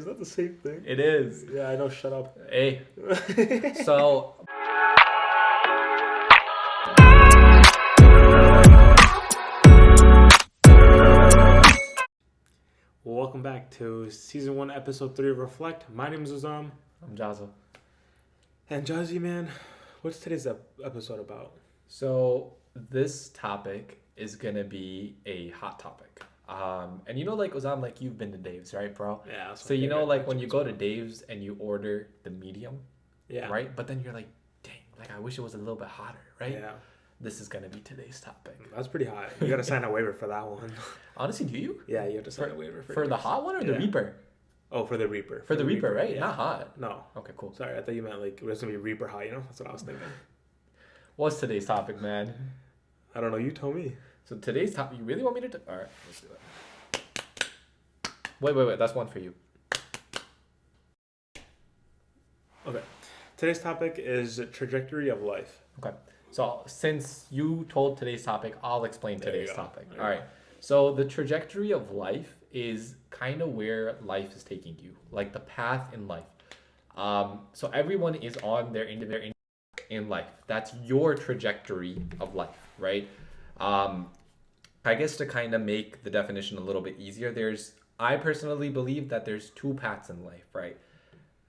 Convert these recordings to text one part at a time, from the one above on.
Is that the same thing? It is. Yeah, I know. Shut up. Hey. So. Welcome back to Season 1, Episode 3 of Reflect. My name is Azam. I'm Jazza. And Jazzy, man, what's today's episode about? So this topic is gonna be a hot topic. And like Azam, like you've been to Dave's, right, bro? Yeah. So like when you go to Dave's and you order the medium, yeah, right? But then you're like, dang, like I wish it was a little bit hotter, right? Yeah. This is gonna be today's topic. That's pretty hot. You gotta sign a waiver for that one. Honestly, do you? Yeah, you have to sign a waiver for the hot one or the Reaper? Oh, for the Reaper. For the Reaper, right? Yeah. Not hot. No. Okay, cool. Sorry, I thought you meant like it was gonna be Reaper hot. That's what I was thinking. What's today's topic, man? I don't know. You told me. So today's topic. You really want me to? All right, let's do that. Wait. That's one for you. Okay. Today's topic is trajectory of life. Okay. So since you told today's topic, I'll explain today's topic. All right. So the trajectory of life is kind of where life is taking you, like the path in life. So everyone is on their in life. That's your trajectory of life, right? I guess to kind of make the definition a little bit easier, I personally believe that there's two paths in life, right?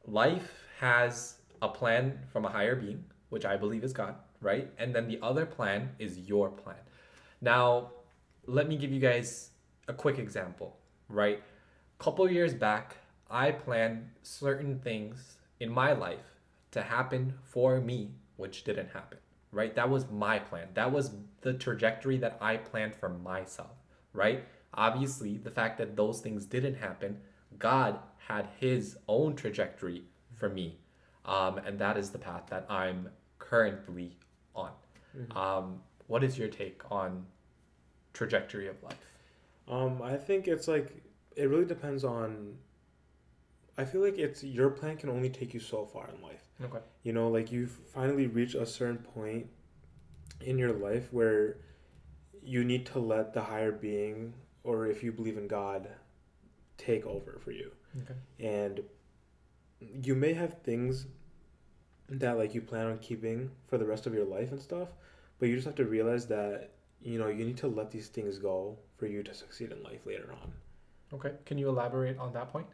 Life has a plan from a higher being, which I believe is God, right? And then the other plan is your plan. Now, let me give you guys a quick example, right? A couple years back, I planned certain things in my life to happen for me, which didn't happen, right? That was my plan. That was the trajectory that I planned for myself, right? Obviously, the fact that those things didn't happen, God had his own trajectory for me. And that is the path that I'm currently on. Mm-hmm. What is your take on trajectory of life? I think it's like, it really depends on, I feel like your plan can only take you so far in life. Okay. Like you finally reach a certain point in your life where you need to let the higher being, or if you believe in God, take over for you. Okay. And you may have things that like you plan on keeping for the rest of your life and stuff, but you just have to realize that you need to let these things go for you to succeed in life later on. Okay. Can you elaborate on that point?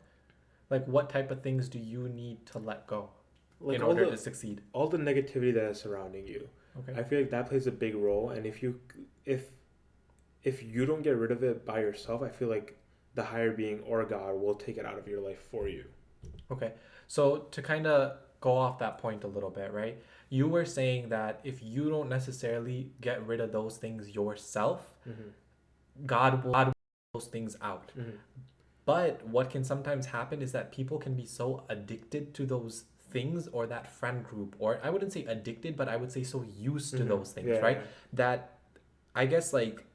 Like what type of things do you need to let go in order to succeed? All the negativity that is surrounding you. Okay. I feel like that plays a big role, and if you don't get rid of it by yourself, I feel like the higher being or God will take it out of your life for you. Okay. So to kind of go off that point a little bit, right? You were saying that if you don't necessarily get rid of those things yourself, mm-hmm. God will take those things out. Mm-hmm. But what can sometimes happen is that people can be so addicted to those things or that friend group, or I wouldn't say addicted, but I would say so used to those things, right? Yeah. That I guess like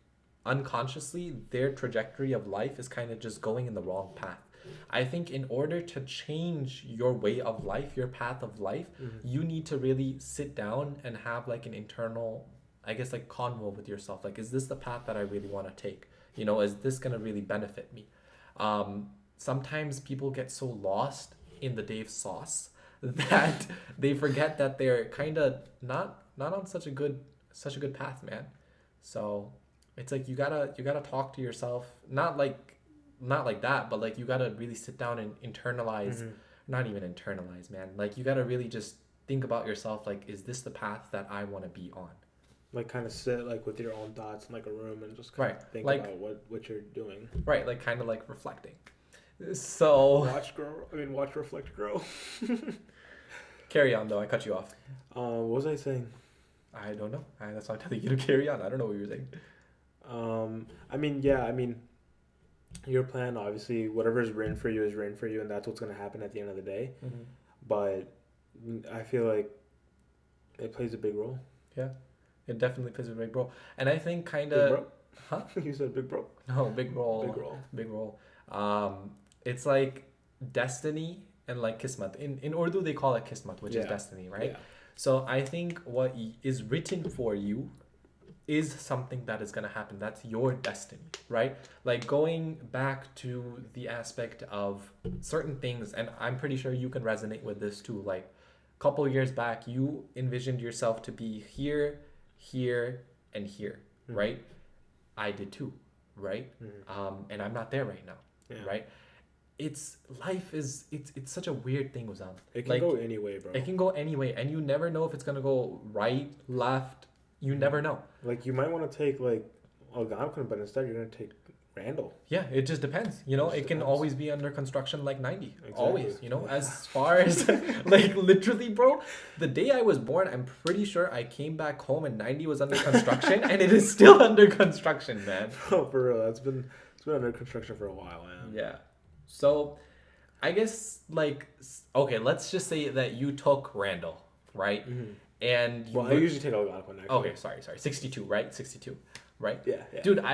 unconsciously their trajectory of life is kind of just going in the wrong path. I think in order to change your way of life, your path of life, you need to really sit down and have like an internal, I guess, like convo with yourself. Like, is this the path that I really want to take? Is this going to really benefit me? Sometimes people get so lost in the Dave sauce that they forget that they're kind of not on such a good path, man. So it's like you gotta talk to yourself, not like that, but like you gotta really sit down and internalize, not even internalize, man. Like you gotta really just think about yourself. Like, is this the path that I want to be on? Like kind of sit like with your own thoughts in like a room and just kind of think like, about what you're doing. Right, like kind of like reflecting. So watch, reflect, grow. Carry on though. I cut you off. What was I saying? I don't know. That's why I'm telling you to carry on. I don't know what you were saying. Your plan, obviously, whatever is written for you is written for you, and that's what's going to happen at the end of the day. Mm-hmm. But I feel like it plays a big role. Yeah, it definitely plays a big role. And I think kind of... Huh? You said big bro. No, big role. Big role. It's like destiny and like kismat. In Urdu, they call it kismat, which is destiny, right? Yeah. So I think what is written for you is something that is going to happen. That's your destiny, right? Like going back to the aspect of certain things, and I'm pretty sure you can resonate with this too. Like a couple years back, you envisioned yourself to be here, here, and here, right? I did too, right? And I'm not there right now, Yeah. right? It's life is it's such a weird thing, Wazam. It can Like go any way, bro. it can go any way, and you never know if it's gonna go right, left. You never know. Like you might want to take like Algonquin, but instead you're gonna take Randall. Yeah, it just depends. You know, It just it can depends. always be under construction like 90. Exactly. Always, you know, as far as like literally, bro, the day I was born, I'm pretty sure I came back home and 90 was under construction and it is still under construction, man. Oh, for real, it's been under construction for a while, man. Yeah. So, I guess like okay, let's just say that you took Randall, right? And you Well, I usually take Algonquin actually. Okay, sorry. 62, right? 62, right? Yeah. Dude, did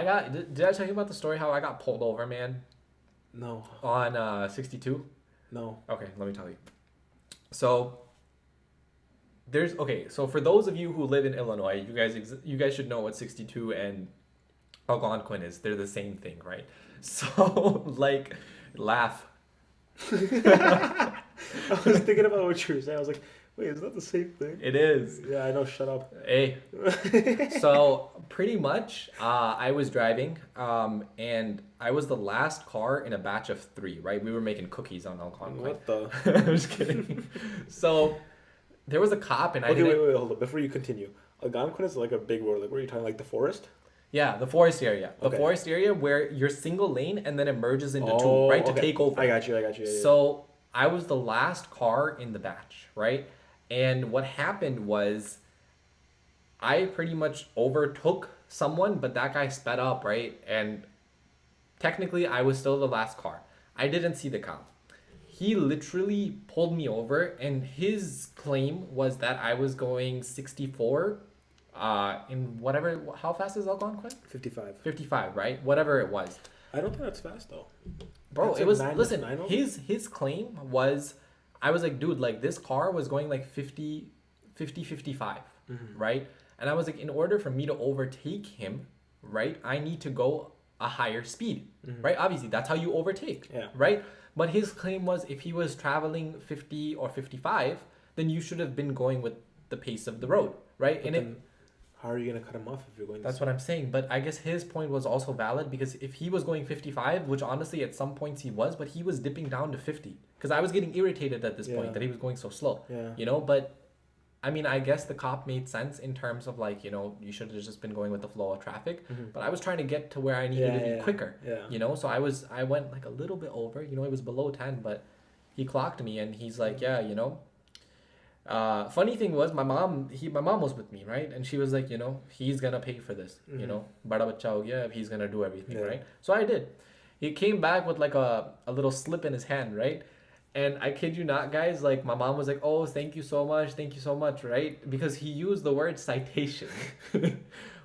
I tell you about the story how I got pulled over, man, No. on 62? No. Okay, let me tell you. So so for those of you who live in Illinois, you guys should know what 62 and Algonquin is. They're the same thing, right? So like laugh. I was thinking about what you were saying. I was like, wait, is that the same thing? It is. Yeah, I know. Shut up. Hey. So pretty much, I was driving, and I was the last car in a batch of 3. Right, we were making cookies on Algonquin. What the? I'm just kidding. So there was a cop, and I Okay, didn't. wait, hold up. Before you continue, Algonquin is like a big word. Like, where are you talking? Like the forest? Yeah, the forest area. The Okay. forest area where you're single lane and then it merges into Oh, 2, right, to okay. take over. I got you. Yeah, yeah. So I was the last car in the batch, right? And what happened was I pretty much overtook someone, but that guy sped up, right? And technically I was still the last car. I didn't see the cop. He literally pulled me over, and his claim was that I was going 64 in whatever, how fast is Algonquin? 55. 55, right? Whatever it was. I don't think that's fast though. Bro, That's it like was, 9 listen, 9 his claim was, I was like, dude, like this car was going like 50, 55, right? And I was like, in order for me to overtake him, right, I need to go a higher speed, right? Obviously, that's how you overtake, Yeah. right? But his claim was if he was traveling 50 or 55, then you should have been going with the pace of the road, right? But And then, how are you gonna cut him off if you're going? that's what I'm saying. But I guess his point was also valid because if he was going 55, which honestly at some points he was, but he was dipping down to 50. Because I was getting irritated at this Yeah. point that he was going so slow. Yeah. You know, but I mean, I guess the cop made sense in terms of like, you know, you should have just been going with the flow of traffic. But I was trying to get to where I needed to be quicker. Yeah. You know, so I went like a little bit over, you know, it was below 10, but he clocked me and he's like, yeah, you know. Funny thing was my mom was with me, right? And she was like, you know, he's gonna pay for this, you know. Bada bacha ho gaya, he's gonna do everything, Yeah. right? So I did. He came back with like a little slip in his hand, right? And I kid you not, guys, like my mom was like, oh, thank you so much, right? Because he used the word citation.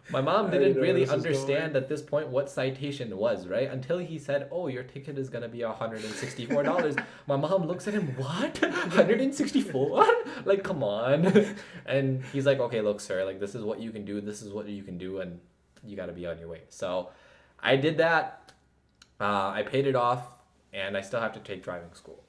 My mom I didn't know where really this is understand going. at this point what citation was, right? Until he said, oh, your ticket is going to be $164. My mom looks at him, what? 164? Like, come on. And he's like, okay, look, sir, like this is what you can do. This is what you can do. And you got to be on your way. So I did that. I paid it off and I still have to take driving school.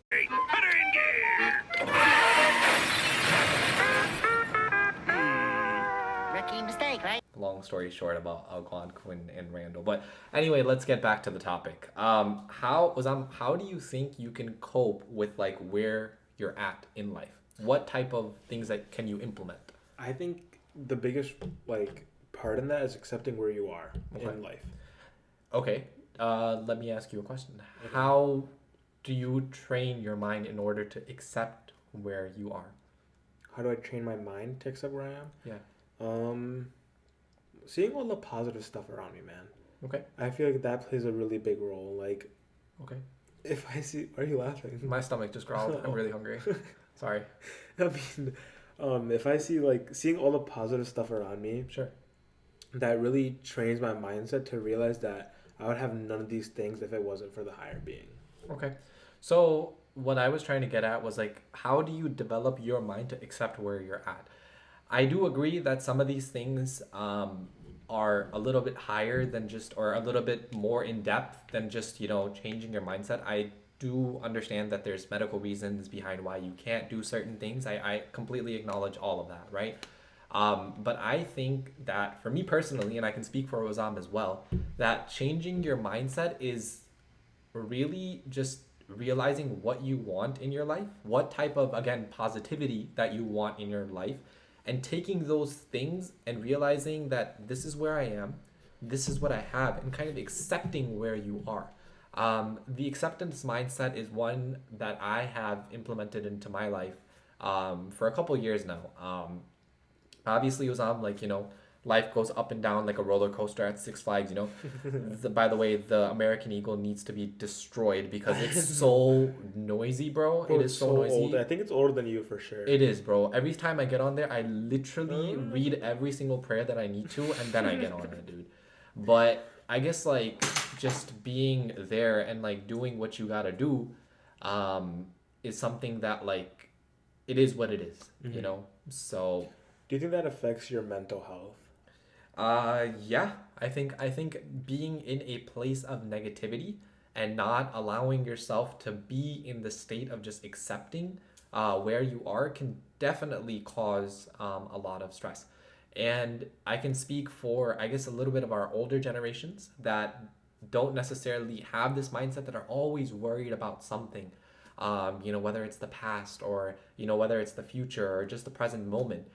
Rookie mistake, right? Long story short about Algonquin and Randall. But anyway, let's get back to the topic. How do you think you can cope with like where you're at in life? What type of things that can you implement? I think the biggest like part in that is accepting where you are in life. Okay. Let me ask you a question. How do you train your mind in order to accept where you are? How do I train my mind to accept where I am? Yeah. Seeing all the positive stuff around me, man. Okay. I feel like that plays a really big role. Like, Okay. if I see, are you laughing? My stomach just growled. I'm really hungry. Sorry. I mean, if I see like seeing all the positive stuff around me, Sure. that really trains my mindset to realize that I would have none of these things if it wasn't for the higher being. Okay. So what I was trying to get at was like, how do you develop your mind to accept where you're at? I do agree that some of these things are a little bit higher than just, or a little bit more in depth than just, changing your mindset. I do understand that there's medical reasons behind why you can't do certain things. I completely acknowledge all of that, right? But I think that for me personally, and I can speak for Rosam as well, that changing your mindset is really just realizing what you want in your life, what type of, again, positivity that you want in your life, and taking those things and realizing that this is where I am, this is what I have, and kind of accepting where you are. The acceptance mindset is one that I have implemented into my life for a couple years now. Obviously, it was on like, life goes up and down like a roller coaster at Six Flags. By the way, the American Eagle needs to be destroyed because it's so noisy, bro. Bro, It it's is so so old. I noisy. think it's older than you for sure. It is, bro. Every time I get on there, I literally read Uh, every single prayer that I need to, and then I get on it, dude. But I guess like just being there and like doing what you gotta do, um, is something that like it is what it is. mhm. So Do you think that affects your mental health? yeah, I think being in a place of negativity and not allowing yourself to be in the state of just accepting where you are can definitely cause a lot of stress. And I can speak for, I guess, a little bit of our older generations that don't necessarily have this mindset, that are always worried about something. Whether it's the past, or whether it's the future, or just the present moment.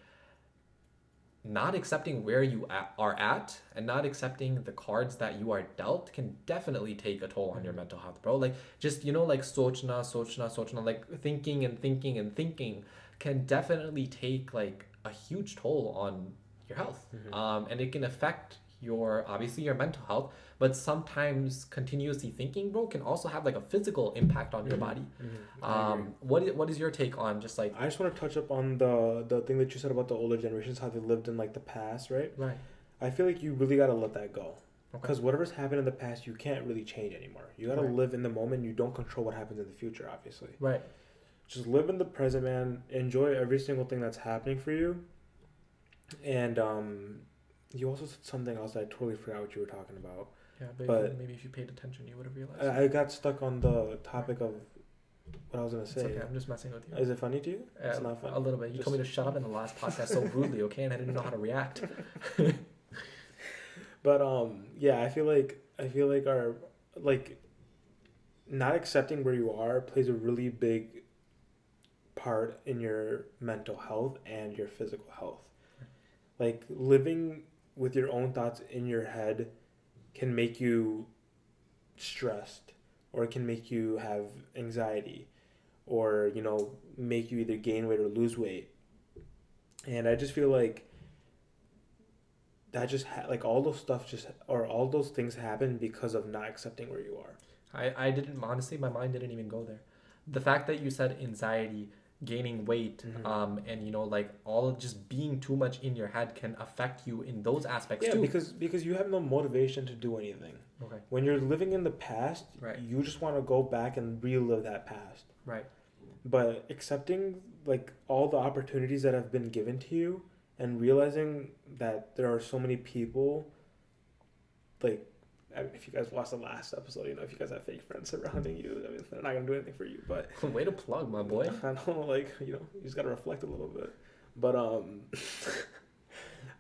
Not accepting where you are at, and not accepting the cards that you are dealt can definitely take a toll on your Mhm. mental health, bro. Like, just, like sochna, like thinking and thinking and thinking can definitely take like a huge toll on your health. Mhm. And it can affect your, obviously, your mental health, but sometimes continuously thinking, bro, can also have like a physical impact on your Mhm. body. Mhm. I agree. What is your take on just like, I just want to touch up on the thing that you said about the older generations, how they lived in like the past, right? right? I feel like you really gotta let that go, Okay. because whatever's happened in the past, you can't really change anymore. You gotta Right. live in the moment. You don't control what happens in the future, obviously. Right. Just live in the present, man. Enjoy every single thing that's happening for you. And you also said something else that I totally forgot what you were talking about. Yeah, but But maybe if you paid attention, you would have realized. I got stuck on the Right. topic of what I was gonna It's okay. say. I'm just messing with you. Is it funny to you? It's not A funny. little bit. You told Just me to shut up in the last podcast so rudely, okay? And I didn't know how to react. But yeah, I feel like our like not accepting where you are plays a really big part in your mental health and your physical health. Like living with your own thoughts in your head can make you stressed, or it can make you have anxiety, or make you either gain weight or lose weight. And I just feel like that just like all those stuff just or all those things happen because of not accepting where you are. I didn't, honestly, my mind didn't even go there. The fact that you said anxiety, gaining weight, Hmm. and like all just being too much in your head can affect you in those aspects Yeah, too. because you have no motivation to do anything. Okay. When you're living in the past, Right. you just want to go back and relive that past. Right. But accepting like all the opportunities that have been given to you, and realizing that there are so many people, like, I mean, if you guys watched the last episode, if you guys have fake friends surrounding you, I mean, they're not gonna do anything for you. But Way to plug, my boy. I know, like, you just gotta reflect a little bit. But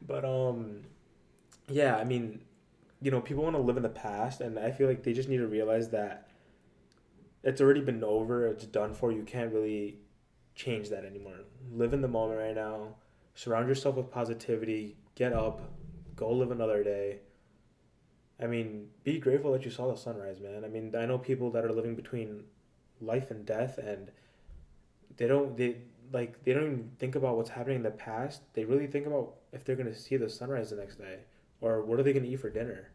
but yeah, I mean, people want to live in the past, and I feel like they just need to realize that it's already been over. It's done for. You can't really change that anymore. Live in the moment right now. Surround yourself with positivity. Get up. Go live another day. I mean, be grateful that you saw the sunrise, man. I mean, I know people that are living between life and death, and they don't even think about what's happening in the past. They really think about if they're gonna see the sunrise the next day, or what are they gonna eat for dinner.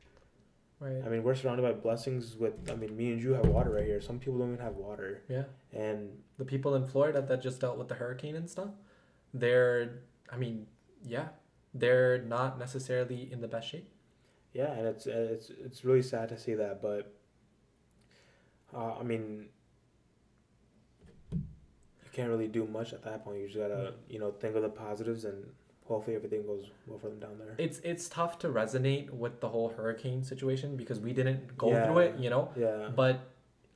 Right. I mean, we're surrounded by blessings. I mean, me and you have water right here. Some people don't even have water, Yeah. and The people in Florida that just dealt with the hurricane and stuff, they're, I mean, yeah, they're not necessarily in the best shape. yeah, and it's really sad to see that. But I mean, you can't really do much at that point. You just gotta think of the positives and hopefully everything goes well for them down there. It's tough to resonate with the whole hurricane situation because we didn't go through Yeah, it, you know. yeah. But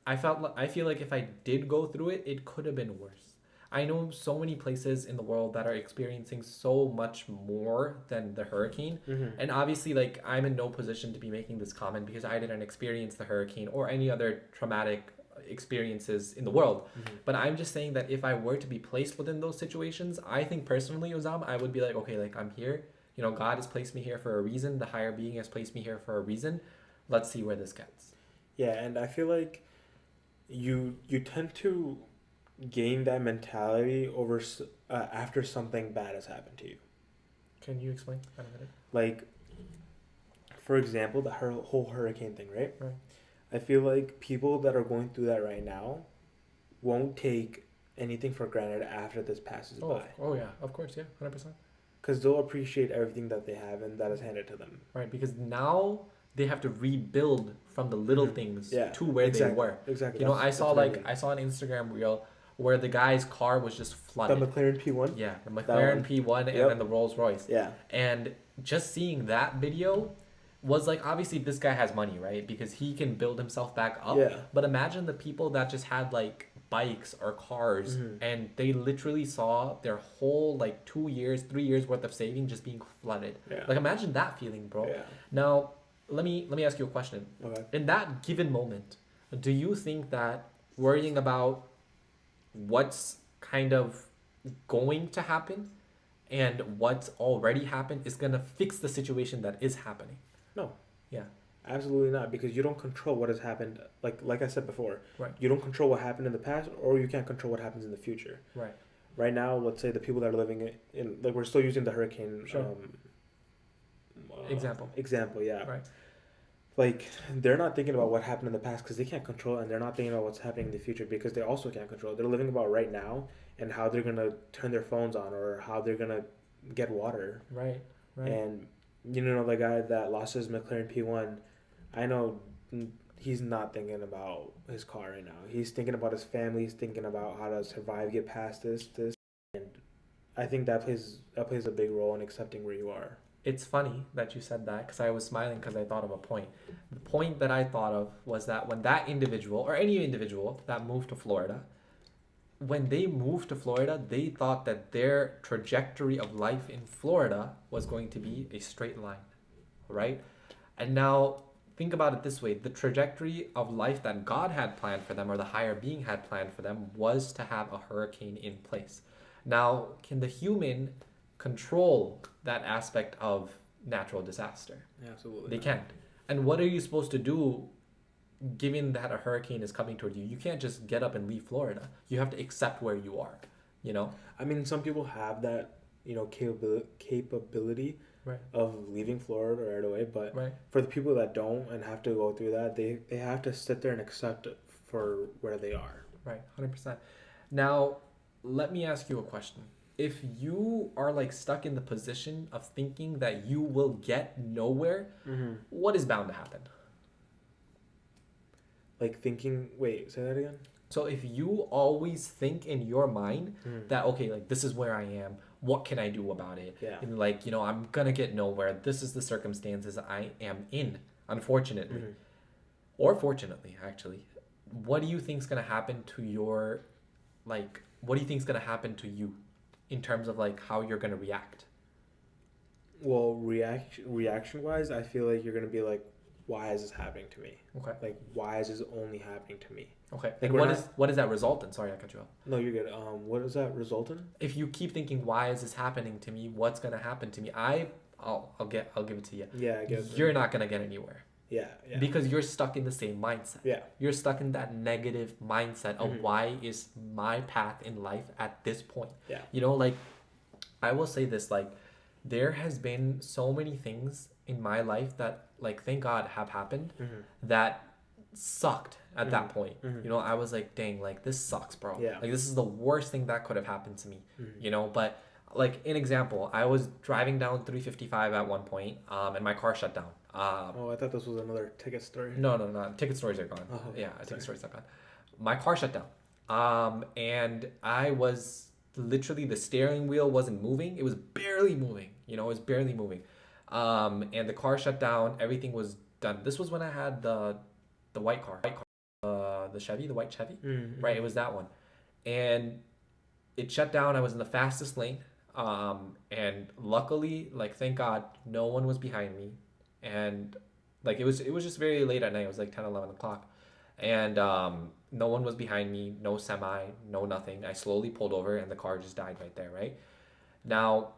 I feel like if I did go through it, it could have been worse. I know so many places in the world that are experiencing so much more than the hurricane. Mm-hmm. And obviously, like, I'm in no position to be making this comment because I didn't experience the hurricane or any other traumatic experiences in the world. Mm-hmm. But I'm just saying that if I were to be placed within those situations, I think personally, Ozam, I would be like, okay, like, I'm here. You know, God has placed me here for a reason. The higher being has placed me here for a reason. Let's see where this gets. Yeah, and I feel like you tend to gain that mentality after something bad has happened to you. Can you explain that a minute? Like, for example, the whole hurricane thing, right? Right. I feel like people that are going through that right now won't take anything for granted after this passes by. Oh yeah, of course, yeah, 100%. Because they'll appreciate everything that they have and that is handed to them. Right, because now they have to rebuild from the little things to where exactly, they were. Exactly. You know, I saw an Instagram reel where the guy's car was just The flooded. McLaren P1? Yeah, the McLaren P1 and then the Rolls Royce. Yeah. And just seeing that video was like, obviously this guy has money, right? Because he can build himself back up. Yeah. But imagine the people that just had like bikes or cars and they literally saw their whole like 2 years, 3 years worth of saving just being flooded. Yeah. Like imagine that feeling, bro. Yeah. Now, let me ask you a question. Okay. In that given moment, do you think that worrying about what's kind of going to happen and what's already happened is going to fix the situation that is happening? No. Yeah. Absolutely not, because you don't control what has happened. Like I said before, Right. you don't control what happened in the past, or you can't control what happens in the future. Right. Right now, let's say the people that are living in like, we're still using the hurricane example, yeah. Right. Like, they're not thinking about what happened in the past because they can't control it, and they're not thinking about what's happening in the future because they also can't control it. They're living about right now and how they're gonna turn their phones on or how they're gonna get water. Right. Right. And you know, the guy that lost his McLaren P1, I know he's not thinking about his car right now. He's thinking about his family. He's thinking about how to survive, get past this, and I think that plays a big role in accepting where you are. It's funny that you said that because I was smiling because I thought of a point. The point that I thought of was that when that individual or any individual that moved to Florida, when they moved to Florida, they thought that their trajectory of life in Florida was going to be a straight line, right? And now think about it this way. The trajectory of life that God had planned for them or the higher being had planned for them was to have a hurricane in place. Now, can the human control that aspect of natural disaster? Absolutely. They can't. And what are you supposed to do given that a hurricane is coming toward you? You can't just get up and leave Florida. You have to accept where you are, you know? I mean, some people have that, capability Right. of leaving Florida right away, but Right. for the people that don't and have to go through that, they have to sit there and accept it for where they are. Right, 100%. Now, let me ask you a question. If you are like stuck in the position of thinking that you will get nowhere, what is bound to happen? Like thinking, wait, say that again? So if you always think in your mind that, okay, like this is where I am, what can I do about it? Yeah. And like, I'm gonna get nowhere. This is the circumstances I am in, unfortunately. Or fortunately, actually. What do you think's gonna happen to your, like, what do you think's gonna happen to you in terms of like how you're gonna react? Well, reaction wise, I feel like you're gonna be like, why is this happening to me? Okay. Like, why is this only happening to me? Okay. Like, And what is that result in? Sorry, I cut you off. No, you're good. What does that result in? If you keep thinking, why is this happening to me? What's gonna happen to me? I'll give it to you. Yeah, I guess. You're not gonna get anywhere. Yeah. Because you're stuck in the same mindset. Yeah. You're stuck in that negative mindset of why is my path in life at this point. Yeah. Like, I will say this, like, there has been so many things in my life that, like, thank God have happened that sucked at that point. I was like, dang, like, this sucks, bro. Yeah. Like, this is the worst thing that could have happened to me, but like, an example, I was driving down 355 at one point, and my car shut down. I thought this was another ticket story. No. Ticket stories are gone. Oh, yeah, ticket stories are gone. My car shut down. And I was literally the steering wheel wasn't moving. It was barely moving. It was barely moving. And the car shut down. Everything was done. This was when I had the white car, the Chevy, the white Chevy, right? It was that one, and it shut down. I was in the fastest lane, and luckily, like thank God, no one was behind me, and like it was just very late at night. It was like 10, 11 o'clock, and no one was behind me. No semi, no nothing. I slowly pulled over, and the car just died right there. Right now,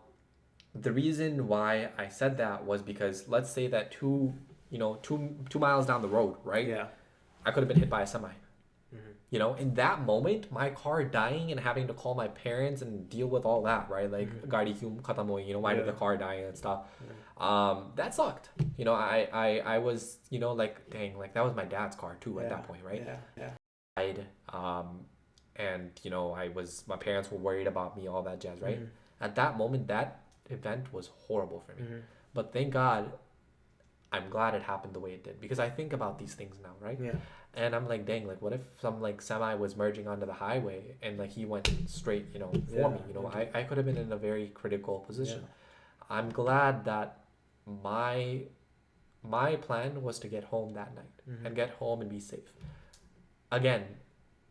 the reason why I said that was because let's say that two miles down the road, right? Yeah. I could have been hit by a semi. In that moment, my car dying and having to call my parents and deal with all that, right? Like, gaadi kyun khatam hui, why did the car die and stuff? That sucked. I was, like, dang, like that was my dad's car too at that point, right? Yeah. Died, and my parents were worried about me, all that jazz, right? At that moment, that event was horrible for me. But thank God, I'm glad it happened the way it did because I think about these things now, right? Yeah. And I'm like, dang, like what if some like semi was merging onto the highway and like he went straight, for me, I could have been in a very critical position. Yeah. I'm glad that my plan was to get home that night and get home and be safe. Again,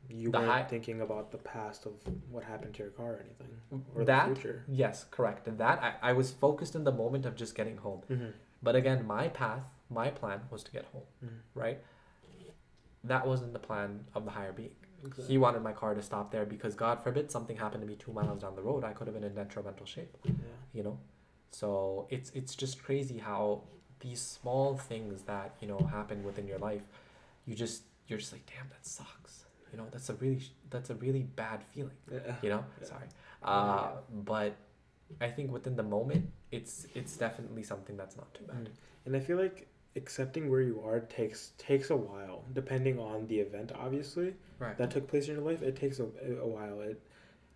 you weren't thinking about the past of what happened to your car or anything, or the future. Yes, correct. And that I was focused in the moment of just getting home. But again, my plan was to get home, right? That wasn't the plan of the higher being. Exactly. He wanted my car to stop there because God forbid something happened to me 2 miles down the road. I could have been in detrimental shape, So it's just crazy how these small things that, happen within your life, you're just like, damn, that sucks. That's a really bad feeling, Yeah. Sorry. But I think within the moment, it's definitely something that's not too bad. And I feel like accepting where you are takes a while, depending on the event, obviously, that took place in your life. It takes a while.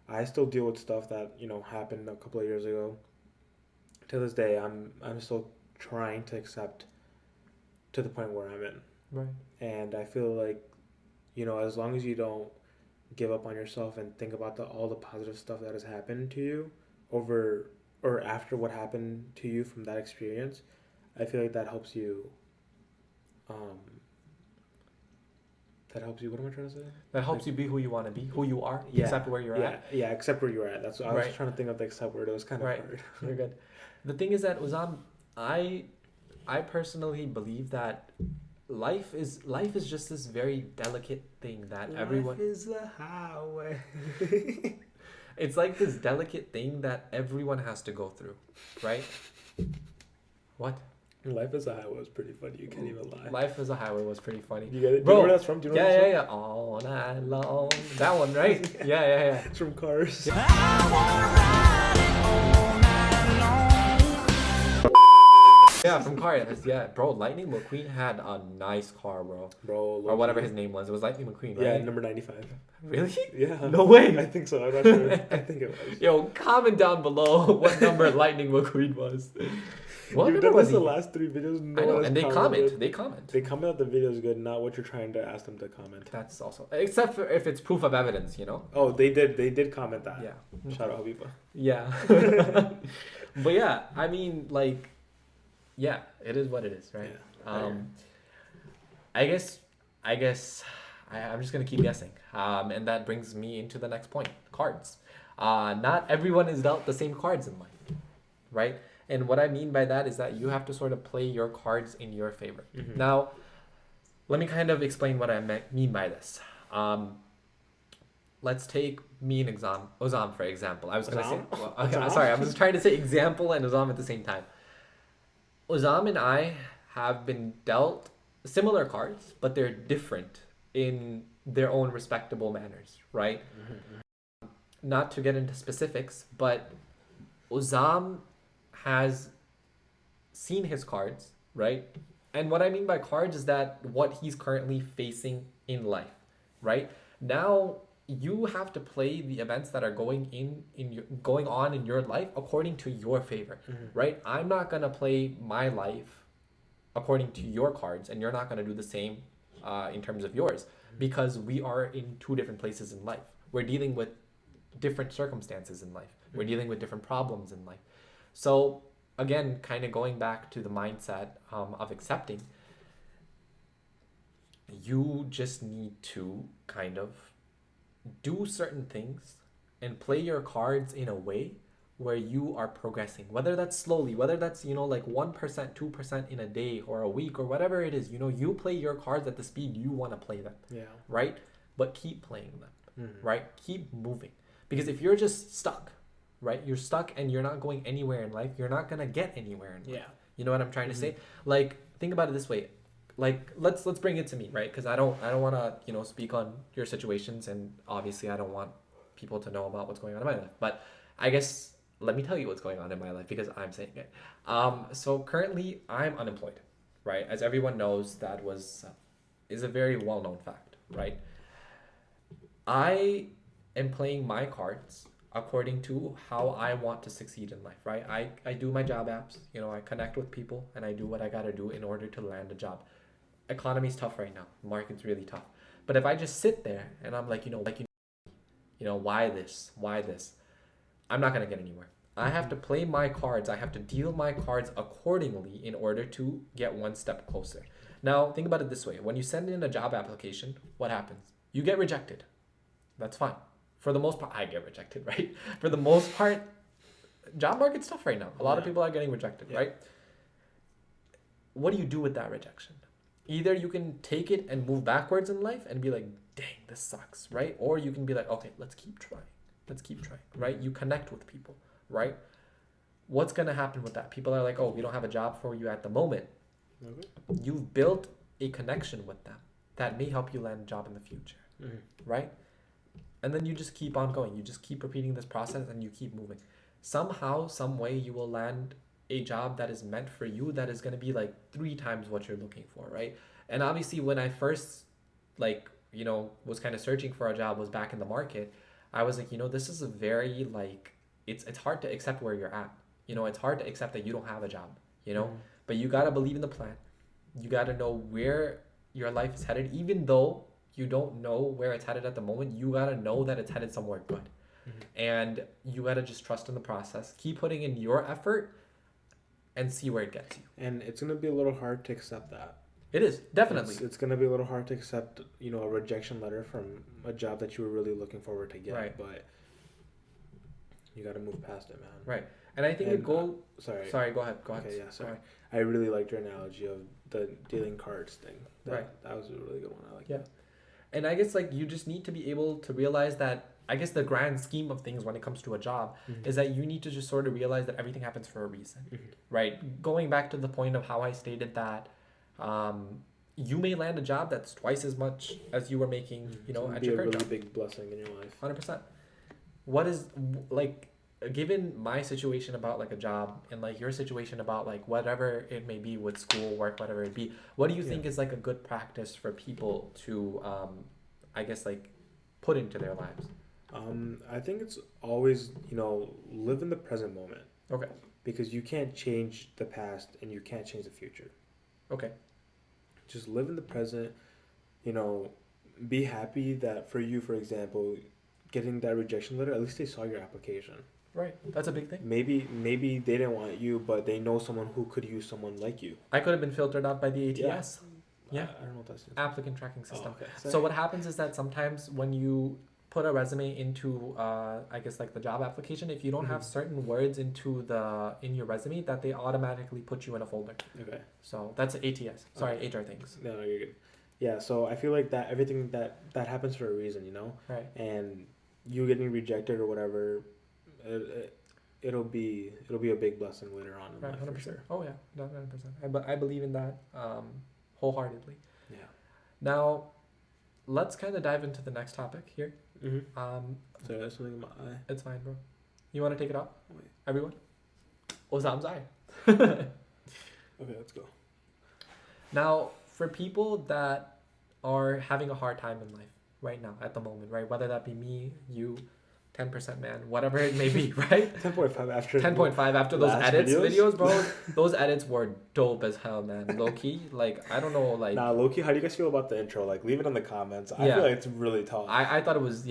I still deal with stuff that, happened a couple of years ago. To this day, I'm still trying to accept to the point where I'm in. Right. And I feel like, as long as you don't give up on yourself and think about all the positive stuff that has happened to you over or after what happened to you from that experience, I feel like that helps you. What am I trying to say? That helps you be who you want to be, who you are, accept where you're at. Yeah, accept where you're at. That's what I was trying to think of the accept word. It was kind of hard. You're good. The thing is that I personally believe that life is just this very delicate thing that everyone. Life is a highway. It's like this delicate thing that everyone has to go through, right? What? Life is a Highway was pretty funny. You can't even lie. Life is a Highway was pretty funny. You get it? Bro, do you know where that's from? Do you know where yeah. All night long. That one, right? Yeah. It's from Cars. Yeah. Yeah, from Cars. Yeah, bro. Lightning McQueen had a nice car, bro. Or whatever his name was. It was Lightning McQueen, right? Yeah, number 95. Really? Yeah. No way. I think so. I'm not sure. I think it was. Yo, comment down below what number Lightning McQueen was. What You've done this the last 3 videos. No I know, and they comment. They comment that the video is good, not what you're trying to ask them to comment. That's also, except for if it's proof of evidence, Oh, they did comment that. Yeah. Shout out Habiba. Yeah. But yeah, I mean, like, yeah, it is what it is, right? Yeah. I guess I'm just gonna keep guessing. And that brings me into the next point: cards. Not everyone is dealt the same cards in life, right? And what I mean by that is that you have to sort of play your cards in your favor. Mm-hmm. Now, let me kind of explain what I mean by this. Let's take me and Ozam, for example. I was going to say... Well, okay, sorry, I was trying to say example and Ozam at the same time. Ozam and I have been dealt similar cards, but they're different in their own respectable manners, right? Mm-hmm. Not to get into specifics, but Ozam has seen his cards, right? And what I mean by cards is that what he's currently facing in life, right? Now you have to play the events that are going on in your life according to your favor, right? I'm not gonna play my life according to your cards, and you're not gonna do the same in terms of yours, because we are in 2 different places in life. We're dealing with different circumstances in life. We're dealing with different problems in life. So again, kind of going back to the mindset of accepting, you just need to kind of do certain things and play your cards in a way where you are progressing, whether that's slowly, whether that's, like 1%, 2% in a day or a week or whatever it is. You play your cards at the speed you want to play them. Yeah. Right? But keep playing them. Mm-hmm. Right? Keep moving. Because if you're just stuck, right? You're stuck and you're not going anywhere in life, you're not going to get anywhere in life. Yeah. You know what I'm trying to say? Like, think about it this way. Like, let's bring it to me, right? Because I don't want to, speak on your situations, and obviously I don't want people to know about what's going on in my life. But I guess let me tell you what's going on in my life because I'm saying it. So currently I'm unemployed, right? As everyone knows, that is a very well-known fact, right? I am playing my cards according to how I want to succeed in life, right? I do my job apps, I connect with people and I do what I got to do in order to land a job. Economy's tough right now. Market's really tough. But if I just sit there and I'm like, why this? Why this? I'm not going to get anywhere. I have to play my cards. I have to deal my cards accordingly in order to get one step closer. Now, think about it this way. When you send in a job application, what happens? You get rejected. That's fine. For the most part, I get rejected, right? For the most part, job market's tough right now. A lot of people are getting rejected, right? What do you do with that rejection? Either you can take it and move backwards in life and be like, dang, this sucks, right? Or you can be like, okay, let's keep trying. Let's keep trying, right? You connect with people, right? What's going to happen with that? People are like, oh, we don't have a job for you at the moment. Okay. You've built a connection with them that may help you land a job in the future, right? And then you just keep on going. You just keep repeating this process and you keep moving. Somehow, some way, you will land a job that is meant for you that is going to be like 3 times what you're looking for, right? And obviously, when I first, was kind of searching for a job, was back in the market, I was like, this is a very, it's hard to accept where you're at. It's hard to accept that you don't have a job, But you got to believe in the plan. You got to know where your life is headed, even though you don't know where it's headed at the moment. You got to know that it's headed somewhere good. And you got to just trust in the process. Keep putting in your effort and see where it gets you. And it's going to be a little hard to accept that. It is, definitely. It's going to be a little hard to accept, a rejection letter from a job that you were really looking forward to get. Right. But you got to move past it, man. Right. And I think the goal... Sorry, go ahead. Okay, yeah, sorry. I really liked your analogy of the dealing cards thing. That was a really good one. I like that. And I guess, you just need to be able to realize that, I guess the grand scheme of things when it comes to a job is that you need to just sort of realize that everything happens for a reason, right? Going back to the point of how I stated that you may land a job that's twice as much as you were making, at your current job. It's a really big blessing in your life. 100%. What is, given my situation about a job and your situation about whatever it may be with school, work, whatever it be, what do you think is a good practice for people to, I guess put into their lives? I think it's always, live in the present moment. Okay. Because you can't change the past and you can't change the future. Okay. Just live in the present, be happy that for you, for example, getting that rejection letter, at least they saw your application. Right. That's a big thing. Maybe they didn't want you, but they know someone who could use someone like you. I could have been filtered out by the ATS. Yeah. I don't know what that is. Applicant tracking system. Oh, okay. So what happens is that sometimes when you put a resume into I guess the job application, if you don't have certain words in your resume, that they automatically put you in a folder. Okay. So that's ATS. Sorry, HR things. No, you're good. Yeah, so I feel like that everything that happens for a reason, Right. And you getting rejected or whatever, it'll be a big blessing later on in life. 100%. For sure. Oh yeah, 100%. I believe in that wholeheartedly. Yeah. Now, let's kind of dive into the next topic here. Sorry, there's something in my eye. It's fine, bro. You want to take it out? Wait. Everyone? Osam's eye. Okay, let's go. Now, for people that are having a hard time in life right now, at the moment, right? Whether that be me, you, 10% man, whatever it may be, right? 10.5 after those edits videos, bro. Those edits were dope as hell, man. Low key, I don't know, Nah, low key, how do you guys feel about the intro? Leave it in the comments. I feel like it's really tough. I thought it was,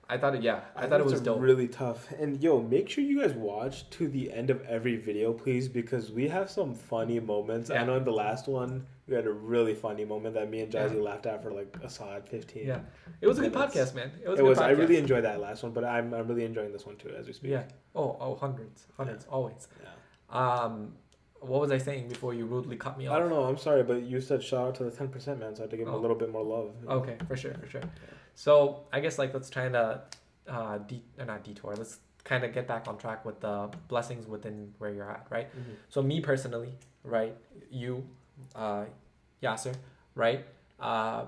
I thought it. I I think thought it it's was a dope. really tough. And yo, make sure you guys watch to the end of every video, please, because we have some funny moments. I Yeah, know in the last one we had a really funny moment that me and yeah, Jazzy laughed at for like a solid yeah. 15 It was a good minutes. podcast, man. It was It a good was. I podcast. really enjoyed that last one, but I'm really enjoying this one too as we speak. Yeah. Oh, hundreds, Yeah, hundreds, always. yeah. Um, what was I saying before you rudely cut me I off? don't know. I'm sorry, but you said shout out to the 10% man, so I had to give him a Oh, little bit more love. okay, for sure, for sure. Yeah. So I guess like let's try to not detour. Let's kind of get back on track with the blessings within where you're at, right? Mm-hmm. So me personally, right? You, uh, Yasser, right? Uh,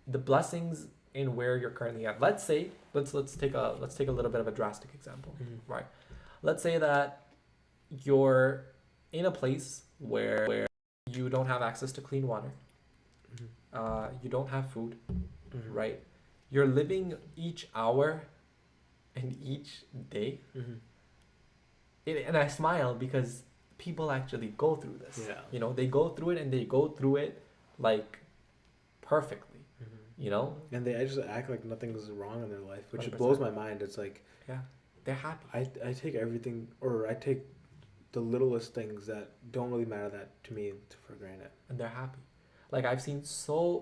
the blessings in where you're currently at. Let's say let's take a little bit of a drastic example, Mm-hmm. right? Let's say that you're in a place where you don't have access to clean water, you don't have food, Mm-hmm. right? You're living each hour and each day. Mm-hmm. And I smile because people actually go through this. Yeah. You know, they go through it and they go through it like perfectly. Mm-hmm. You know, And they just act like nothing's wrong in their life, which 100%. blows my mind. It's like yeah, they're happy. I take everything, or I take the littlest things that don't really matter that to me for granted. And they're happy. Like I've seen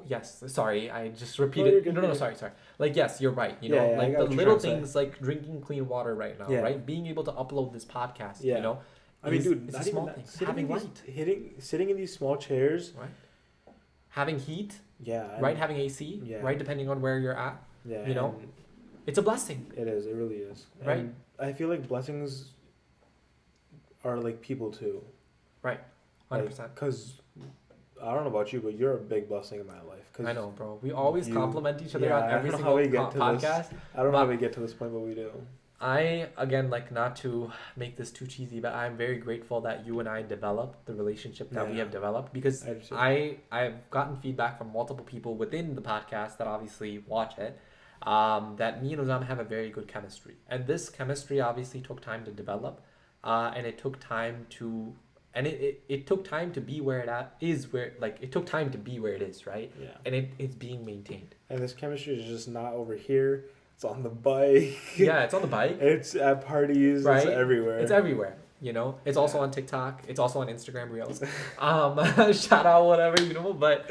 yes, sorry, I just No, repeated. you're good. No, sorry. Like yes, you're right. You know, Yeah, yeah, I like got the what you're little trying to things like drinking clean water right now, Yeah. right? Being able to upload this podcast, Yeah. you know. I mean, dude, it's not a small even thing. that. Sitting Having in light, sitting in these small chairs. right? Having heat, Yeah. right? Having AC, Yeah. right? Depending on where you're at, Yeah. you know, and it's a blessing, it is. It really is. right? And I feel like blessings are like people too. Right, 100%. Because I don't know about you, but you're a big blessing in my life. Cause I know, bro. We always you- compliment each other yeah, on I every don't know how single we get to this. podcast. I don't know how But- we get to this point, but we do. I again like not to make this too cheesy, but I'm very grateful that you and I developed the relationship that we Yeah. have developed because I do. I've gotten feedback from multiple people within the podcast that obviously watch it, that me and Uzam have a very good chemistry, and this chemistry obviously took time to develop, and it took time to. And it took time to be where it took time to be where it is, right? Yeah. And it's being maintained. And this chemistry is just not over here. It's on the bike. Yeah, it's on the bike. It's at parties. Right? It's everywhere. It's everywhere. You know, it's also Yeah. on TikTok. It's also on Instagram Reels. Shout out whatever, you know. But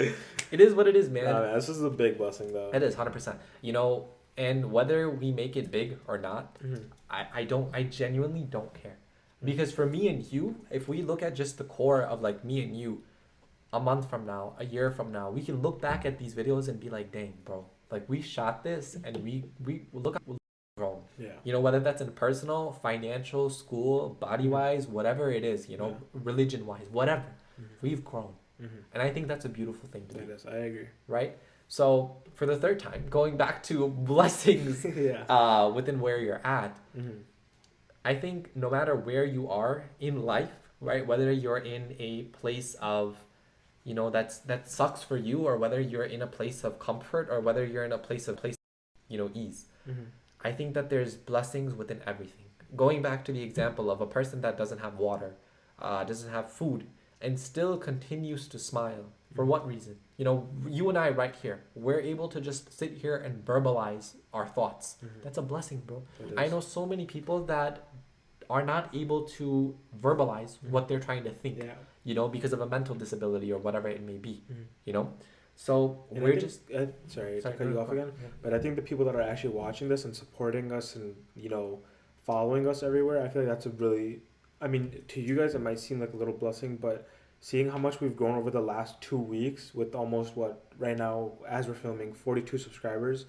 it is what it is, man. Nah, man, this is a big blessing, though. It is 100%. You know, and whether we make it big or not, Mhm. I genuinely don't care, because for me and you, if we look at just the core of like me and you, a month from now, a year from now, we can look back at these videos and be like, dang, bro, like we shot this and we look at grown. Yeah. You know, whether that's in personal, financial, school, body wise, whatever it is, you know, Yeah. religion wise, whatever, Mhm. we've grown. Mhm. And I think that's a beautiful thing to It do, is. I agree. right? So for the third time, going back to blessings Yeah. within where you're at, Mhm. I think no matter where you are in life, right, whether you're in a place of, you know, that sucks for you, or whether you're in a place of comfort, or whether you're in a place, you know, ease. Mhm. I think that there's blessings within everything. Going back to the example of a person that doesn't have water, doesn't have food, and still continues to smile. For what reason? You know, you and I right here, we're able to just sit here and verbalize our thoughts. Mhm. That's a blessing, bro. It I is. know so many people that are not able to verbalize what they're trying to think, Yeah. you know, because of a mental disability or whatever it may be, Mhm. you know? So And I we're think- just... sorry to Sorry, cut you go off on. again, Yeah. but I think the people that are actually watching this and supporting us and following us everywhere, I feel like that's a really, I mean, to you guys it might seem like a little blessing, but seeing how much we've grown over the last 2 weeks with almost what right now as we're filming 42 subscribers,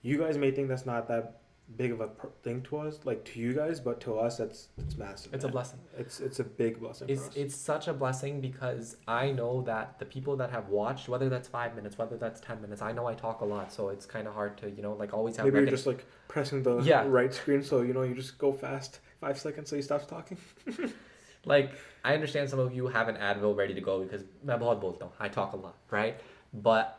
you guys may think that's not that big of a thing to us, like to you guys, but to us it's massive. It's a man. blessing. It's a big blessing for us. It's such a blessing because I know that the people that have watched, whether that's 5 minutes, whether that's 10 minutes, I know I talk a lot, so it's kind of hard to, you know, like always have Maybe you're recon- just like pressing the Yeah. right screen, so you just go fast 5 seconds so he stops talking. like I understand some of you have an Advil ready to go because मैं बहुत बोलता हूँ, I talk a lot, right? But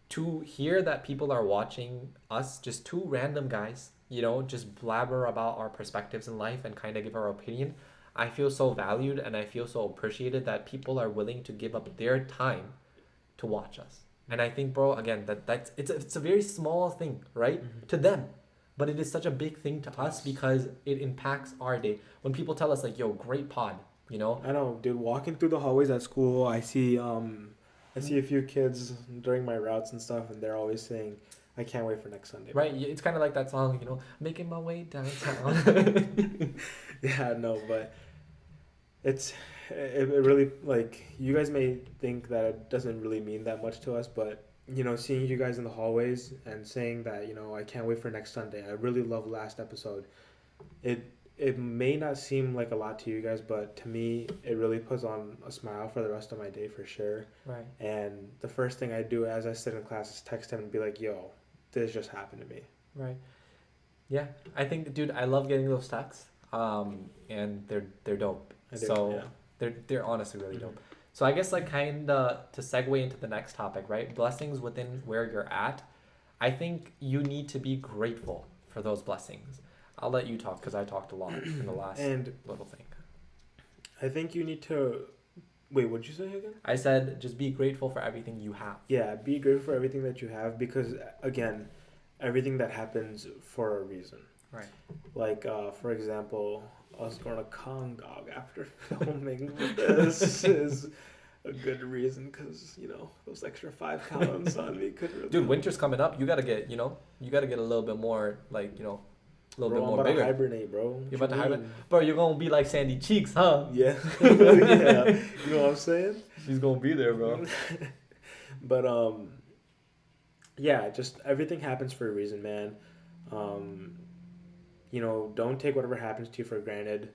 to hear that people are watching us, just two random guys, you know, just blabber about our perspectives in life and kind of give our opinion, I feel so valued and I feel so appreciated that people are willing to give up their time to watch us. And I think, bro, again, it's a very small thing, right? To them. But it is such a big thing to us because it impacts our day. When people tell us like, yo, great pod, you know? I know, dude. Walking through the hallways at school, I see a few kids during my routes and stuff, and they're always saying, "I can't wait for next Sunday." Right? It's kind of like that song, you know, making my way downtown. Yeah, no, but it's it really, like, you guys may think that it doesn't really mean that much to us, but seeing you guys in the hallways and saying that I can't wait for next Sunday. I really love last episode. It may not seem like a lot to you guys, but to me, it really puts on a smile for the rest of my day for sure. Right. And the first thing I do as I sit in class is text him and be like, "Yo, this just happened to me." Right. Yeah. I think, dude, I love getting those texts. And they're dope. I do, So yeah. they're honestly really Mhm. dope. So I guess like kinda to segue into the next topic, right? Blessings within where you're at. I think you need to be grateful for those blessings. I'll let you talk because I talked a lot in the last And little thing. I think you need to wait. What'd you say again? I said just be grateful for everything you have. Yeah, be grateful for everything that you have because again, everything that happens for a reason. Right. Like, for example, us going to Kong Dog after filming this is a good reason because, those extra 5 pounds on me could really. Dude, winter's coming up. You gotta get a little bit more like, a little Bro, bit I'm more about bigger. to hibernate, bro. You're about to hibernate? mean? Bro, you're gonna be like Sandy Cheeks, huh? Yeah. Yeah. You know what I'm saying? She's gonna be there, bro. But, yeah, just everything happens for a reason, man. Don't take whatever happens to you for granted.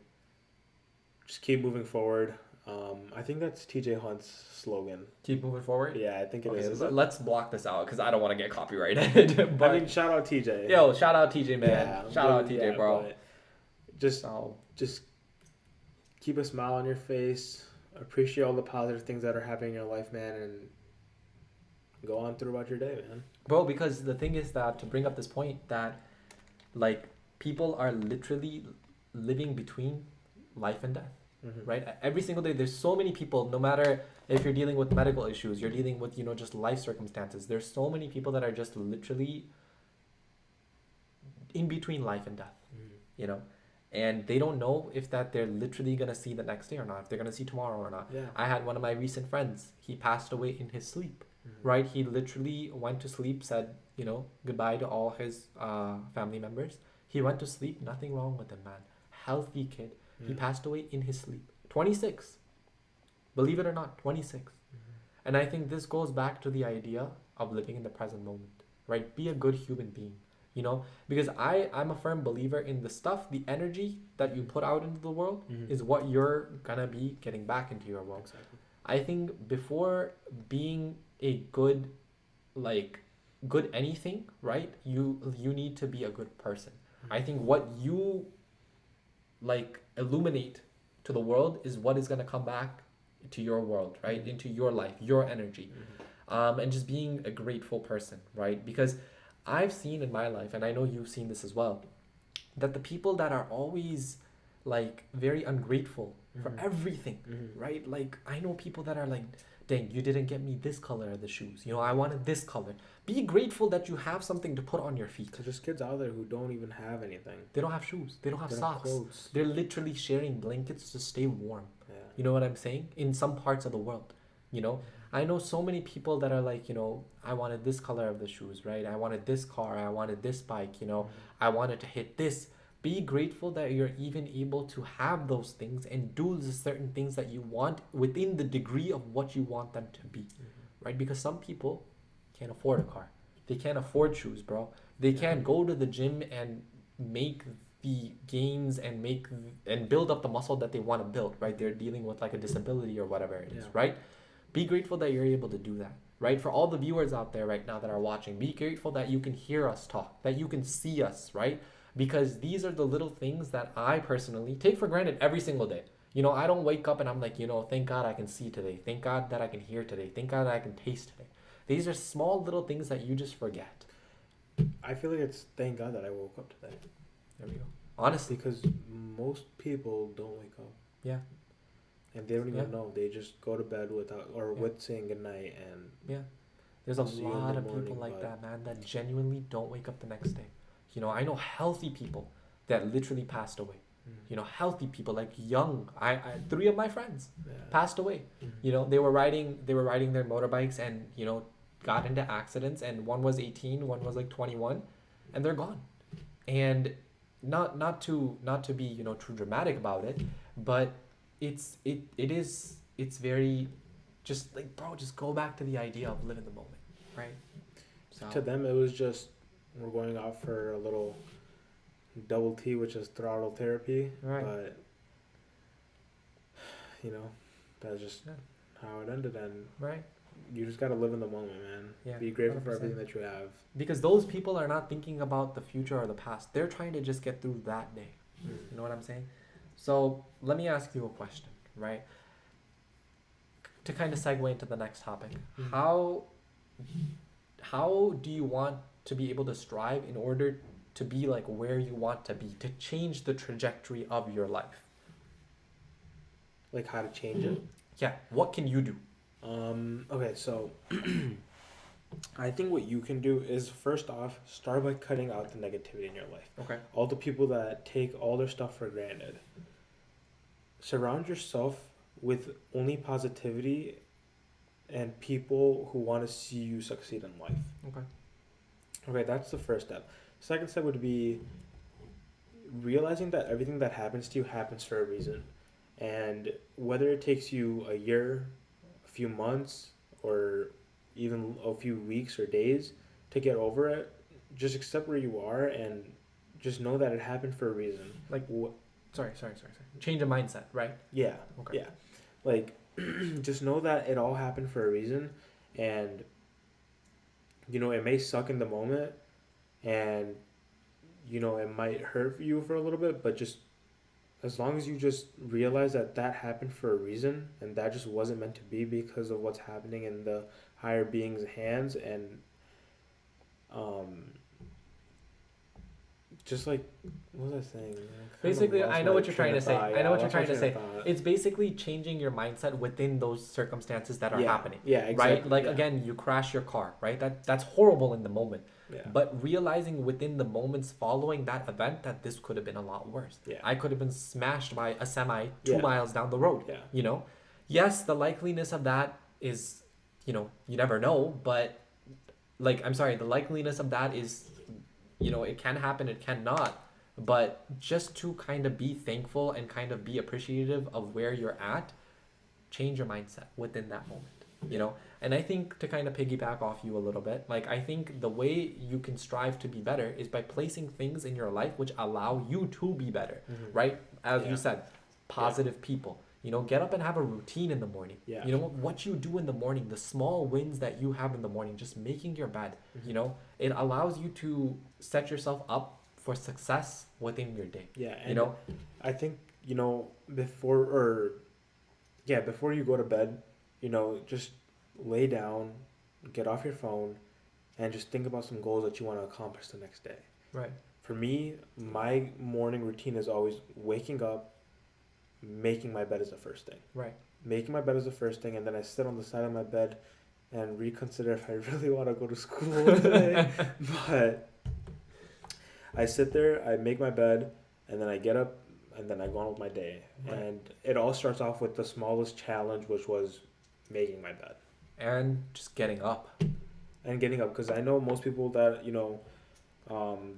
Just keep moving forward. I think that's TJ Hunt's slogan. Keep moving forward. Yeah, I think it Okay, is. let's block this out because I don't want to get copyrighted. But I mean, shout out TJ. yo, shout out TJ, man. Yeah, Shout out TJ, yeah, bro. but Just, So, just keep a smile on your face. Appreciate all the positive things that are happening in your life, man, and go on through about your day, man. bro, because the thing is that to bring up this point that like people are literally living between life and death. Right? Every single day, there's so many people, no matter if you're dealing with medical issues, you're dealing with, just life circumstances. There's so many people that are just literally in between life and death, and they don't know if that they're literally going to see the next day or not, if they're going to see tomorrow or not. Yeah. I had one of my recent friends, he passed away in his sleep, right? He literally went to sleep, said, goodbye to all his family members. He went to sleep, nothing wrong with him, man. Healthy kid. He passed away in his sleep. 26. Believe it or not, 26. And I think this goes back to the idea of living in the present moment, right? Be a good human being, because I'm a firm believer in the stuff, the energy that you put out into the world is what you're gonna be getting back into your world. Exactly. I think before being a good anything, right? You need to be a good person. I think what you illuminate to the world is what is going to come back to your world, right? Into your life, your energy. And just being a grateful person, right? Because I've seen in my life, and I know you've seen this as well, that the people that are always very ungrateful for everything, right? Like I know people that are like, dang, you didn't get me this color of the shoes. I wanted this color. Be grateful that you have something to put on your feet. So there's kids out there who don't even have anything. They don't have shoes. They don't have socks. Clothes. They're literally sharing blankets to stay warm. Yeah. You know what I'm saying? In some parts of the world, I know so many people that are like, I wanted this color of the shoes, right? I wanted this car. I wanted this bike, I wanted to hit this. Be grateful that you're even able to have those things and do the certain things that you want within the degree of what you want them to be, right? Because some people can't afford a car. They can't afford shoes, bro. They can't go to the gym and make the gains and build up the muscle that they want to build, right? They're dealing with a disability or whatever it is, right? Be grateful that you're able to do that, right? For all the viewers out there right now that are watching, be grateful that you can hear us talk, that you can see us, right? Because these are the little things that I personally take for granted every single day. I don't wake up and I'm like, thank God I can see today. Thank God that I can hear today. Thank God that I can taste today. These are small little things that you just forget. I feel like it's thank God that I woke up today. There we go. Honestly. Because most people don't wake up. Yeah. And they don't even know. They just go to bed with saying goodnight and... Yeah. There's a I'll see you in the lot of people morning, like bud. that, man, that genuinely don't wake up the next day. I know healthy people that literally passed away. Mm. Healthy people like young. Three of my friends Yeah. passed away. Mm-hmm. They were riding their motorbikes and got into accidents, and one was 18, one was like 21, and they're gone. And not to be too dramatic about it, but it's very, just like, bro, just go back to the idea of living the moment, right? So To them, it was just we're going out for a little double T, which is throttle therapy. right, But you know, that's just yeah, how it ended. And right, you just gotta live in the moment, man. yeah, Be grateful for 100%. everything that you have. Because those people are not thinking about the future or the past. They're trying to just get through that day. Mm. You know what I'm saying? So let me ask you a question, right? To kind of segue into the next topic. Mhm. How do you want to be able to strive in order to be like where you want to be, to change the trajectory of your life? Like how to change it. Yeah, what can you do? Okay, so I think what you can do is first off, start by cutting out the negativity in your life. Okay. All the people that take all their stuff for granted. Surround yourself with only positivity and people who want to see you succeed in life. Okay. Okay, that's the first step. Second step would be realizing that everything that happens to you happens for a reason. And whether it takes you a year, a few months, or even a few weeks or days to get over it, just accept where you are and just know that it happened for a reason. Like, sorry. Change of mindset, right? Yeah, Okay. yeah. Like, just know that it all happened for a reason, and it may suck in the moment, and it might hurt you for a little bit, but just as long as you just realize that that happened for a reason and that just wasn't meant to be because of what's happening in the higher being's hands, and um just like, what was I saying? Basically, I know what you're trying to say. I know what you're trying to say. Thought. It's basically changing your mindset within those circumstances that are Yeah, happening. yeah, exactly. Right? Like, yeah. again, you crash your car, right? That's horrible in the moment. Yeah. But realizing within the moments following that event that this could have been a lot worse. Yeah. I could have been smashed by a semi 2 Yeah. miles down the road. Yeah. Yes, the likeliness of that is, you never know, but the likeliness of that is, it can happen, it cannot. But just to kind of be thankful and kind of be appreciative of where you're at, change your mindset within that moment, And I think, to kind of piggyback off you a little bit, like, I think the way you can strive to be better is by placing things in your life which allow you to be better, right? As you said, positive people. Get up and have a routine in the morning. Yeah. What you do in the morning, the small wins that you have in the morning, just making your bed, it allows you to set yourself up for success within your day. Yeah, and I think, before you go to bed, just lay down, get off your phone, and just think about some goals that you want to accomplish the next day. Right. For me, my morning routine is always waking up, making my bed is the first thing. Right. Making my bed is the first thing, and then I sit on the side of my bed and reconsider if I really want to go to school today. But I sit there, I make my bed, and then I get up, and then I go on with my day. Right. And it all starts off with the smallest challenge, which was making my bed. And just getting up. And getting up, because I know most people that,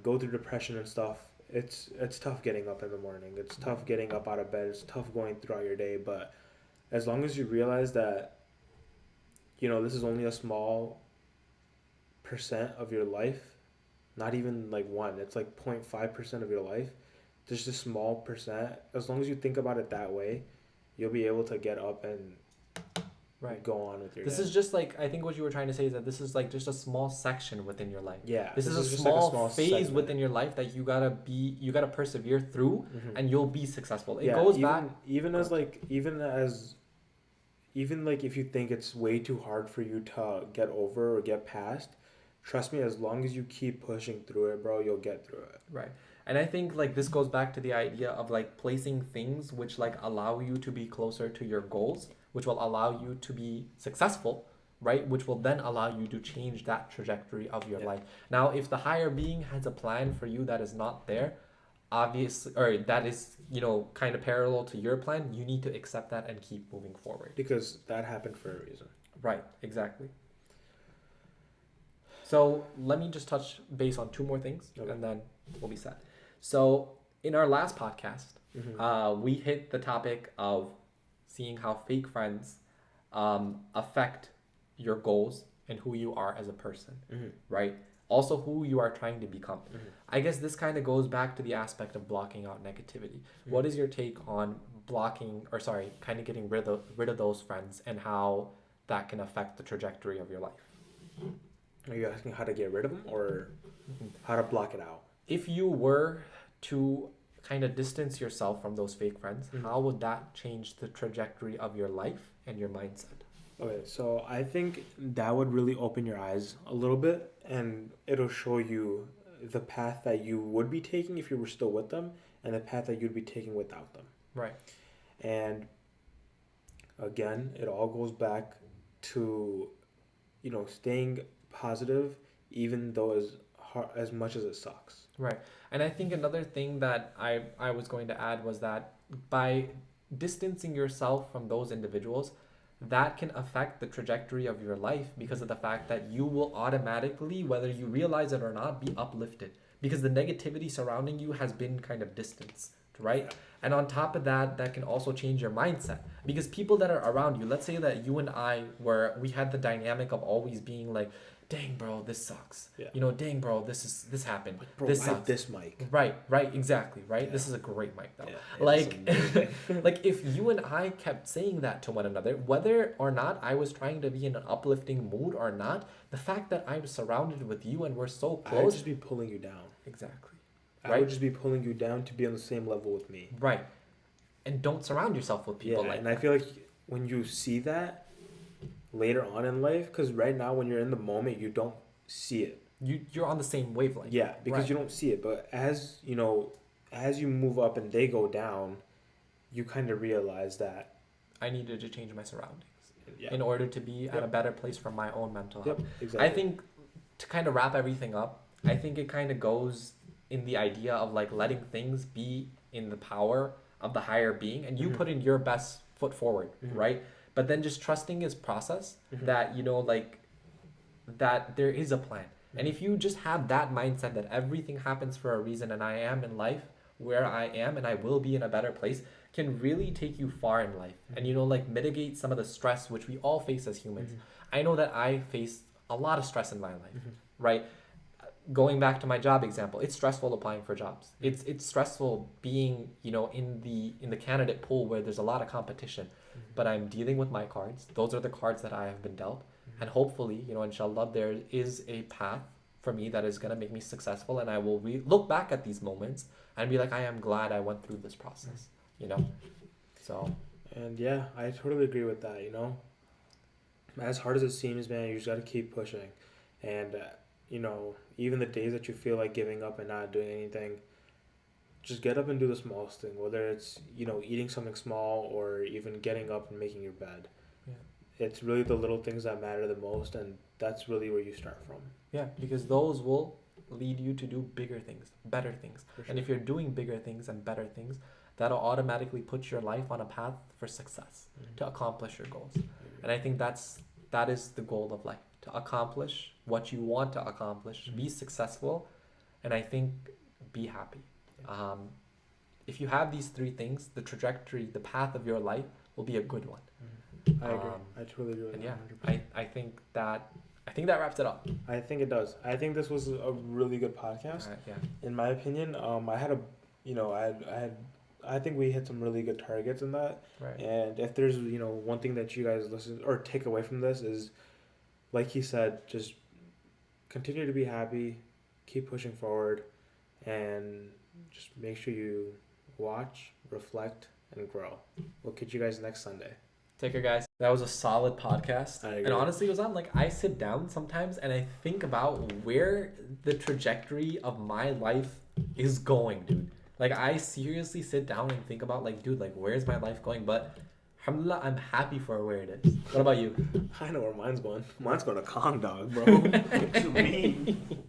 go through depression and stuff, it's tough getting up in the morning. It's tough getting up out of bed. It's tough going throughout your day. But as long as you realize that, this is only a small percent of your life, not even like one, it's like 0.5% of your life, just a small percent. As long as you think about it that way, you'll be able to get up and go on with your This day. is just like, I think what you were trying to say is that this is like just a small section within your life. Yeah, this is a just small, like a small phase segment within your life that you gotta persevere through, and you'll be successful. It goes back even if you think it's way too hard for you to get over or get past, trust me, as long as you keep pushing through it, bro, you'll get through it. Right. And I think like this goes back to the idea of like placing things which like allow you to be closer to your goals, which will allow you to be successful, right? Which will then allow you to change that trajectory of your Yeah. life. Now, if the higher being has a plan for you that is not there, obviously, or that is, kind of parallel to your plan, you need to accept that and keep moving forward. Because that happened for a reason. Right, exactly. So let me just touch base on two more things, Okay. and then we'll be set. So in our last podcast, we hit the topic of seeing how fake friends affect your goals and who you are as a person, right? Also, who you are trying to become. I guess this kind of goes back to the aspect of blocking out negativity. What is your take on kind of getting rid of those friends and how that can affect the trajectory of your life? Are you asking how to get rid of them or how to block it out? If you were to kind of distance yourself from those fake friends, how would that change the trajectory of your life and your mindset? Okay, so I think that would really open your eyes a little bit, and it'll show you the path that you would be taking if you were still with them and the path that you'd be taking without them. Right. And again, it all goes back to, staying positive even though as much as it sucks. Right. And I think another thing that I was going to add was that by distancing yourself from those individuals, that can affect the trajectory of your life because of the fact that you will automatically, whether you realize it or not, be uplifted because the negativity surrounding you has been kind of distanced, right? And on top of that, that can also change your mindset because people that are around you, let's say that you and we had the dynamic of always being like, dang bro, this sucks. Yeah. Dang bro, this happened. Bro, this I sucks. have this mic. Right, exactly, right? Yeah. This is a great mic though. Yeah, like if you and I kept saying that to one another, whether or not I was trying to be in an uplifting mood or not, the fact that I was surrounded with you and we're so close, I would just be pulling you down. Exactly. I would just be pulling you down to be on the same level with me. Right. And don't surround yourself with people like that. I feel like when you see that later on in life, because right now when you're in the moment, you don't see it. You're on the same wavelength. Yeah, because right. You don't see it. But as you move up and they go down, you kind of realize that I needed to change my surroundings yeah. in order to be at a better place for my own mental health. Exactly. I think to kind of wrap everything up, I think it kind of goes in the idea of like letting things be in the power of the higher being, and you put in your best foot forward, right? But then just trusting his process that that there is a plan. And if you just have that mindset that everything happens for a reason and I am in life where I am and I will be in a better place, can really take you far in life and mitigate some of the stress which we all face as humans. I know that I faced a lot of stress in my life, right? Going back to my job example, it's stressful applying for jobs. It's stressful being, in the candidate pool where there's a lot of competition. But I'm dealing with my cards. Those are the cards that I have been dealt. And hopefully, inshallah, there is a path for me that is going to make me successful. And I will look back at these moments and be like, I am glad I went through this process, So. And yeah, I totally agree with that, As hard as it seems, man, you just got to keep pushing. And, even the days that you feel like giving up and not doing anything, just get up and do the smallest thing, whether it's, eating something small or even getting up and making your bed. Yeah. It's really the little things that matter the most, and that's really where you start from. Yeah, because those will lead you to do bigger things, better things. Sure. And if you're doing bigger things and better things, that'll automatically put your life on a path for success, to accomplish your goals. And I think that is the goal of life, to accomplish what you want to accomplish, be successful, and I think be happy. If you have these three things, the trajectory, the path of your life will be a good one. I agree. I totally agree with and that. Yeah, I think that wraps it up. I think it does. I think this was a really good podcast. Yeah. In my opinion, I think we hit some really good targets in that. Right. And if there's, one thing that you guys listen or take away from this is, like he said, just continue to be happy, keep pushing forward, and just make sure you watch, reflect, and grow. We'll catch you guys next Sunday. Take care, guys. That was a solid podcast. I agree. And honestly, it was on I sit down sometimes and I think about where the trajectory of my life is going, dude. I seriously sit down and think about, dude, where's my life going? But Alhamdulillah, I'm happy for where it is. What about you? I know where mine's going. Mine's going to Kong, dog, bro. What you mean?